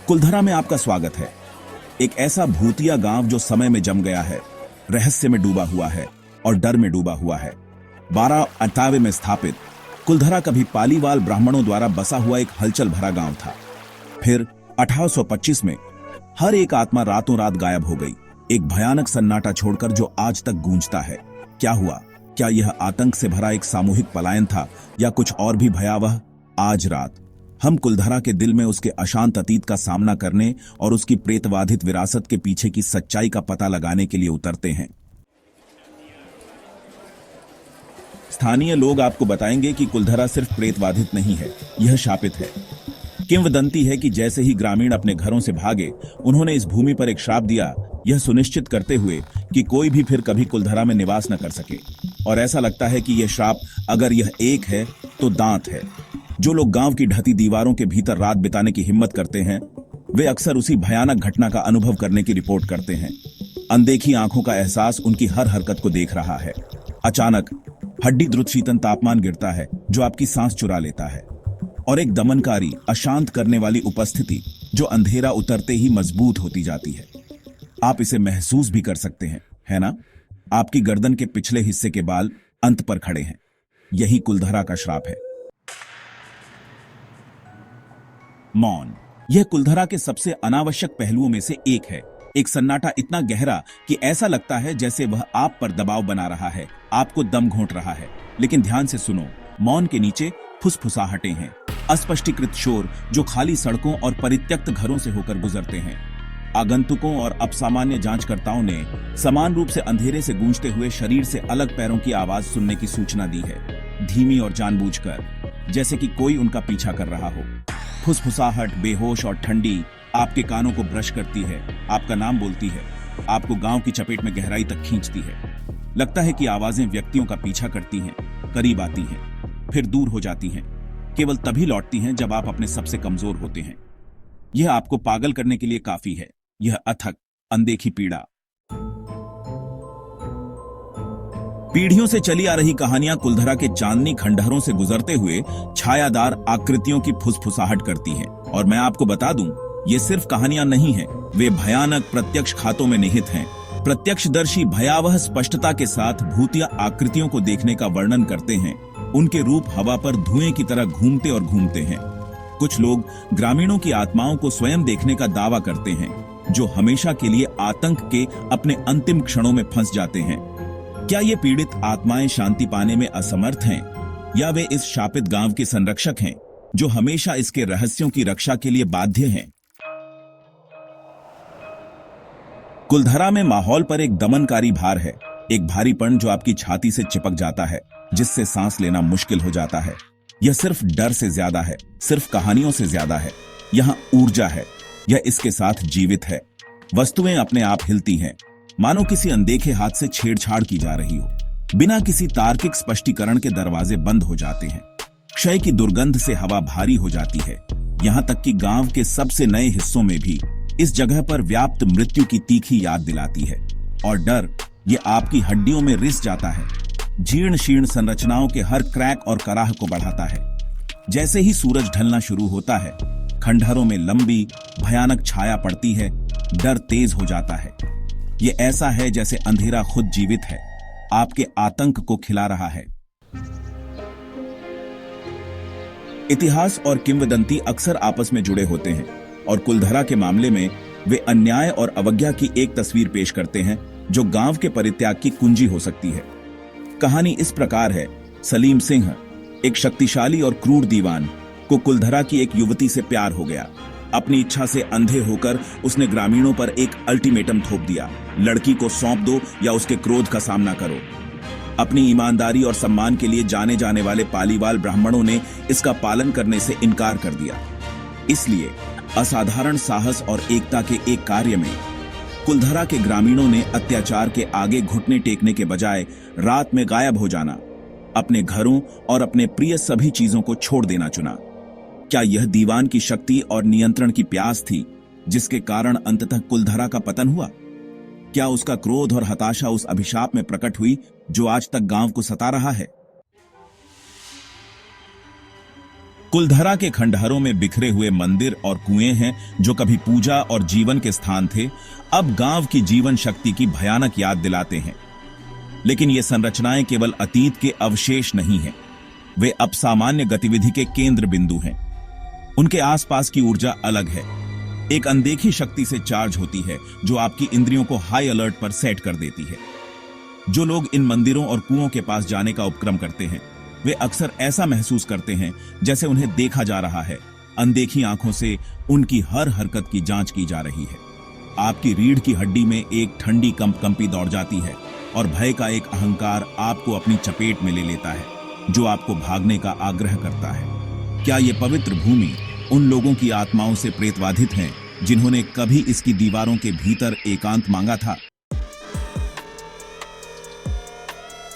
कुलधरा में आपका स्वागत है। एक ऐसा भूतिया गांव जो समय में जम गया है, रहस्य में डूबा हुआ है और डर में डूबा हुआ है। 1298 में स्थापित कुलधरा कभी पालीवाल ब्राह्मणों द्वारा बसा हुआ एक हलचल भरा गांव था। फिर 1825 में हर एक आत्मा रातों रात गायब हो गई, एक भयानक सन्नाटा छोड़कर जो आज तक गूंजता है। क्या हुआ? क्या यह आतंक से भरा एक सामूहिक पलायन था या कुछ और भी भयावह? आज रात हम कुलधरा के दिल में उसके अशांत अतीत का सामना करने और उसकी प्रेतवाधित विरासत के पीछे की सच्चाई का पता लगाने के लिए उतरते हैं। स्थानीय लोग आपको बताएंगे कि कुलधरा सिर्फ प्रेतवाधित नहीं है, यह शापित है। किंवदंती है कि जैसे ही ग्रामीण अपने घरों से भागे, उन्होंने इस भूमि पर एक श्राप दिया, यह सुनिश्चित करते हुए कि कोई भी फिर कभी कुलधरा में निवास न कर सके। और ऐसा लगता है कि यह श्राप, अगर यह एक है तो दांत है। जो लोग गांव की ढहती दीवारों के भीतर रात बिताने की हिम्मत करते हैं, वे अक्सर उसी भयानक घटना का अनुभव करने की रिपोर्ट करते हैं। अनदेखी आंखों का एहसास उनकी हर हरकत को देख रहा है। अचानक हड्डी द्रुत शीतन तापमान गिरता है जो आपकी सांस चुरा लेता है, और एक दमनकारी, अशांत करने वाली उपस्थिति जो अंधेरा उतरते ही मजबूत होती जाती है। आप इसे महसूस भी कर सकते हैं, है ना? आपकी गर्दन के पिछले हिस्से के बाल अंत पर खड़े हैं। यही कुलधरा का श्राप है। मौन, यह कुलधरा के सबसे अनावश्यक पहलुओं में से एक है। एक सन्नाटा इतना गहरा कि ऐसा लगता है जैसे वह आप पर दबाव बना रहा है, आपको दम घोंट रहा है। लेकिन ध्यान से सुनो, मौन के नीचे फुसफुसाहटें हैं, अस्पष्टीकृत शोर जो खाली सड़कों और परित्यक्त घरों से होकर गुजरते हैं। आगंतुकों और अपसामान्य जांचकर्ताओं ने समान रूप से अंधेरे से गूंजते हुए शरीर से अलग पैरों की आवाज सुनने की सूचना दी है, धीमी और जानबूझकर, जैसे कि कोई उनका पीछा कर रहा हो। फुसफुसाहट बेहोश और ठंडी आपके कानों को ब्रश करती है, आपका नाम बोलती है, आपको गांव की चपेट में गहराई तक खींचती है। लगता है कि आवाजें व्यक्तियों का पीछा करती हैं, करीब आती हैं, फिर दूर हो जाती हैं, केवल तभी लौटती हैं जब आप अपने सबसे कमजोर होते हैं। यह आपको पागल करने के लिए काफी है, यह अथक, अनदेखी पीड़ा। पीढ़ियों से चली आ रही कहानियां कुलधरा के चांदनी खंडहरों से गुजरते हुए छायादार आकृतियों की फुसफुसाहट करती हैं। और मैं आपको बता दूं, ये सिर्फ कहानियां नहीं हैं, वे भयानक प्रत्यक्ष खातों में निहित हैं। प्रत्यक्षदर्शी भयावह स्पष्टता के साथ भूतिया आकृतियों को देखने का वर्णन करते हैं। उनके रूप हवा पर धुएं की तरह घूमते और घूमते हैं। कुछ लोग ग्रामीणों की आत्माओं को स्वयं देखने का दावा करते हैं, जो हमेशा के लिए आतंक के अपने अंतिम क्षणों में फंस जाते हैं। क्या ये पीड़ित आत्माएं शांति पाने में असमर्थ हैं, या वे इस शापित गांव के संरक्षक हैं जो हमेशा इसके रहस्यों की रक्षा के लिए बाध्य हैं? कुलधरा में माहौल पर एक दमनकारी भार है, एक भारीपन जो आपकी छाती से चिपक जाता है, जिससे सांस लेना मुश्किल हो जाता है। यह सिर्फ डर से ज्यादा है, सिर्फ कहानियों से ज्यादा है। यहाँ ऊर्जा है, यह इसके साथ जीवित है। वस्तुएं अपने आप हिलती हैं, मानो किसी अनदेखे हाथ से छेड़छाड़ की जा रही हो। बिना किसी तार्किक स्पष्टीकरण के दरवाजे बंद हो जाते हैं। क्षय की दुर्गंध से हवा भारी हो जाती है। यहाँ तक कि गांव के सबसे नए हिस्सों में भी इस जगह पर व्याप्त मृत्यु की तीखी याद दिलाती है। और डर, ये आपकी हड्डियों में रिस जाता है, जीर्ण शीर्ण संरचनाओं के हर क्रैक और कराह को बढ़ाता है। जैसे ही सूरज ढलना शुरू होता है, खंडहरों में लंबी भयानक छाया पड़ती है, डर तेज हो जाता है। ये ऐसा है जैसे अंधेरा खुद जीवित है, आपके आतंक को खिला रहा है। इतिहास और किंवदंती अक्सर आपस में जुड़े होते हैं, और कुलधरा के मामले में वे अन्याय और अवज्ञा की एक तस्वीर पेश करते हैं जो गांव के परित्याग की कुंजी हो सकती है। कहानी इस प्रकार है। सलीम सिंह, एक शक्तिशाली और क्रूर दीवान, को कुलधरा की एक युवती से प्यार हो गया। अपनी इच्छा से अंधे होकर उसने ग्रामीणों पर एक अल्टीमेटम थोप दिया, लड़की को सौंप दो या उसके क्रोध का सामना करो। अपनी ईमानदारी और सम्मान के लिए जाने जाने वाले पालीवाल ब्राह्मणों ने इसका पालन करने से इनकार कर दिया। इसलिए असाधारण साहस और एकता के एक कार्य में कुलधरा के ग्रामीणों ने अत्याचार के आगे घुटने टेकने के बजाय रात में गायब हो जाना, अपने घरों और अपने प्रिय सभी चीजों को छोड़ देना चुना। क्या यह दीवान की शक्ति और नियंत्रण की प्यास थी जिसके कारण अंततः कुलधरा का पतन हुआ? क्या उसका क्रोध और हताशा उस अभिशाप में प्रकट हुई जो आज तक गांव को सता रहा है? कुलधरा के खंडहरों में बिखरे हुए मंदिर और कुएं हैं जो कभी पूजा और जीवन के स्थान थे, अब गांव की जीवन शक्ति की भयानक याद दिलाते हैं। लेकिन ये संरचनाएं केवल अतीत के अवशेष नहीं हैं, वे अब सामान्य गतिविधि के केंद्र बिंदु हैं। उनके आसपास की ऊर्जा अलग है, एक अनदेखी शक्ति से चार्ज होती है जो आपकी इंद्रियों को हाई अलर्ट पर सेट कर देती है। जो लोग इन मंदिरों और कुओं के पास जाने का उपक्रम करते हैं, वे अक्सर ऐसा महसूस करते हैं जैसे उन्हें देखा जा रहा है, अनदेखी आंखों से उनकी हर हरकत की जांच की जा रही है। आपकी रीढ़ की हड्डी में एक ठंडी कंपकंपी दौड़ जाती है और भय का एक अहंकार आपको अपनी चपेट में ले लेता है, जो आपको भागने का आग्रह करता है। क्या ये पवित्र भूमि उन लोगों की आत्माओं से प्रेतवाधित है जिन्होंने कभी इसकी दीवारों के भीतर एकांत मांगा था?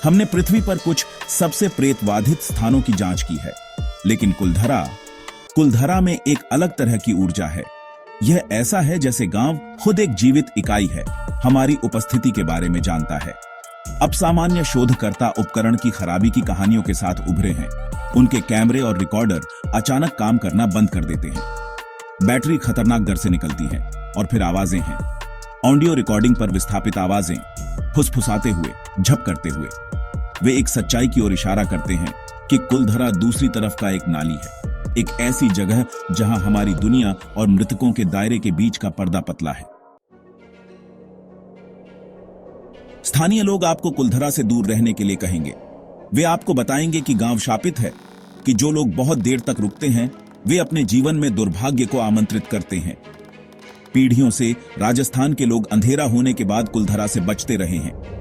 हमने पृथ्वी पर कुछ सबसे प्रेतवाधित स्थानों की जांच की है, लेकिन कुलधरा में एक अलग तरह की ऊर्जा है। यह ऐसा है जैसे गांव खुद एक जीवित इकाई है, हमारी उपस्थिति के बारे में जानता है। अब सामान्य शोधकर्ता उपकरण की खराबी की कहानियों के साथ उभरे हैं। उनके कैमरे और रिकॉर्डर अचानक काम करना बंद कर देते हैं। बैटरी खतरनाक दर से निकलती है और फिर आवाजें हैं, ऑडियो रिकॉर्डिंग पर विस्थापित आवाजें, फुसफुसाते हुए, झप करते हुए। वे एक सच्चाई की ओर इशारा करते हैं कि कुलधरा दूसरी तरफ का एक नाली है, एक ऐसी जगह जहां हमारी दुनिया और मृतकों के दायरे के बीच का पर्दा पतला है। स्थानीय लोग आपको कुलधरा से दूर रहने के लिए कहेंगे। वे आपको बताएंगे कि गांव शापित है, कि जो लोग बहुत देर तक रुकते हैं वे अपने जीवन में दुर्भाग्य को आमंत्रित करते हैं। पीढ़ियों से राजस्थान के लोग अंधेरा होने के बाद कुलधरा से बचते रहे हैं।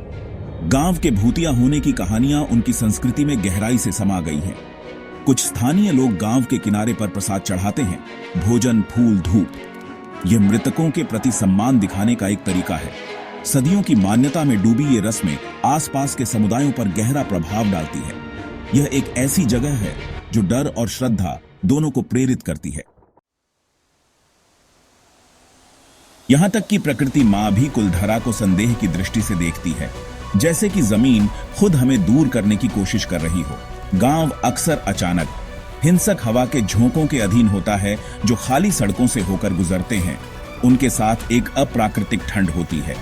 गांव के भूतिया होने की कहानियां उनकी संस्कृति में गहराई से समा गई हैं। कुछ स्थानीय लोग गांव के किनारे पर प्रसाद चढ़ाते हैं, भोजन, फूल, धूप। यह मृतकों के प्रति सम्मान दिखाने का एक तरीका है। सदियों की मान्यता में डूबी ये रस्में आसपास के समुदायों पर गहरा प्रभाव डालती है। यह एक ऐसी जगह है जो डर और श्रद्धा दोनों को प्रेरित करती है। यहां तक कि प्रकृति मां भी कुलधरा को संदेह की दृष्टि से देखती है, जैसे कि जमीन खुद हमें दूर करने की कोशिश कर रही हो। गांव अक्सर अचानक हिंसक हवा के झोंकों के अधीन होता है जो खाली सड़कों से होकर गुजरते हैं। उनके साथ एक अप्राकृतिक ठंड होती है।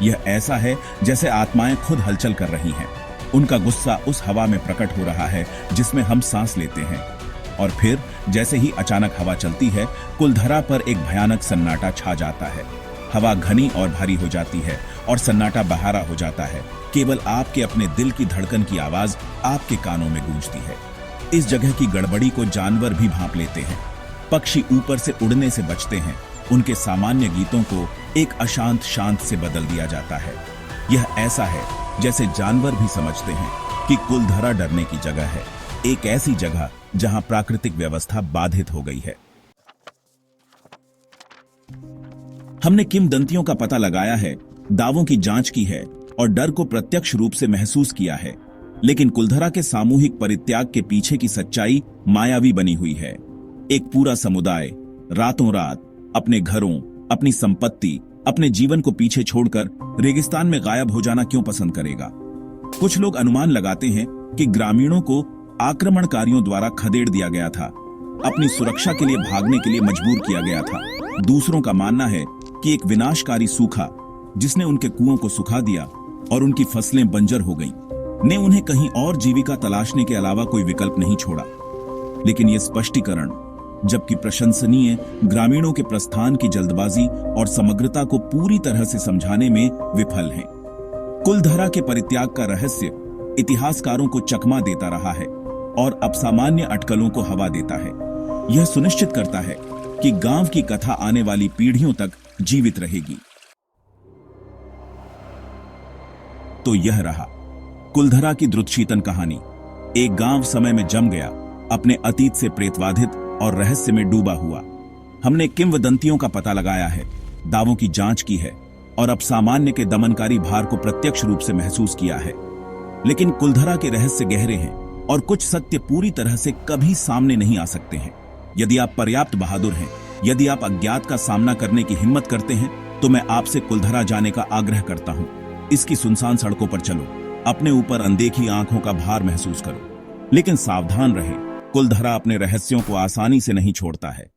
यह ऐसा है जैसे आत्माएं खुद हलचल कर रही हैं। उनका गुस्सा उस हवा में प्रकट हो रहा है जिसमें हम सांस लेते हैं। और फिर जैसे ही अचानक हवा चलती है, कुलधरा पर एक भयानक सन्नाटा छा जाता है। हवा घनी और भारी हो जाती है और सन्नाटा बहारा हो जाता है। केवल आपके अपने दिल की धड़कन की आवाज आपके कानों में गूंजती है। इस जगह की गड़बड़ी को जानवर भी भांप लेते हैं। पक्षी ऊपर से उड़ने से बचते हैं। उनके सामान्य गीतों को एक अशांत शांत से बदल दिया जाता है। यह ऐसा है जैसे जानवर भी समझते हैं कि कुलधरा डरने की जगह है, एक ऐसी जगह जहां प्राकृतिक व्यवस्था बाधित हो गई है। हमने किंवदंतियों का पता लगाया है, दावों की जांच की है और डर को प्रत्यक्ष रूप से महसूस किया है, लेकिन कुलधरा के सामूहिक परित्याग के पीछे की सच्चाई मायावी बनी हुई है। एक पूरा समुदाय रातों रात अपने घरों, अपनी संपत्ति, अपने जीवन को पीछे छोड़कर रेगिस्तान में गायब हो जाना क्यों पसंद करेगा? कुछ लोग अनुमान लगाते हैं कि ग्रामीणों को आक्रमणकारियों द्वारा खदेड़ दिया गया था, अपनी सुरक्षा के लिए भागने के लिए मजबूर किया गया था। दूसरों का मानना है कि एक विनाशकारी सूखा जिसने उनके कुओं को सुखा दिया और उनकी फसलें बंजर हो गईं, ने उन्हें कहीं और जीविका तलाशने के अलावा कोई विकल्प नहीं छोड़ा। लेकिन यह स्पष्टीकरण, जबकि प्रशंसनीय, ग्रामीणों के प्रस्थान की जल्दबाजी और समग्रता को पूरी तरह से समझाने में विफल है। कुलधरा के परित्याग का रहस्य इतिहासकारों को चकमा देता रहा है और अब सामान्य अटकलों को हवा देता है। यह सुनिश्चित करता है कि गांव की कथा आने वाली पीढ़ियों तक जीवित रहेगी। तो यह रहा कुलधरा की द्रुतशीतन कहानी। एक गांव समय में जम गया, अपने अतीत से प्रेतवाधित और रहस्य में डूबा हुआ। हमने किंवदंतियों का पता लगाया है, दावों की जांच की है और अब सामान्य के दमनकारी भार को प्रत्यक्ष रूप से महसूस किया है। लेकिन कुलधरा के रहस्य गहरे हैं और कुछ सत्य पूरी तरह से कभी सामने नहीं आ सकते हैं। यदि आप पर्याप्त बहादुर हैं, यदि आप अज्ञात का सामना करने की हिम्मत करते हैं, तो मैं आपसे कुलधरा जाने का आग्रह करता हूं। इसकी सुनसान सड़कों पर चलो, अपने ऊपर अनदेखी आंखों का भार महसूस करो, लेकिन सावधान रहें। कुलधरा अपने रहस्यों को आसानी से नहीं छोड़ता है।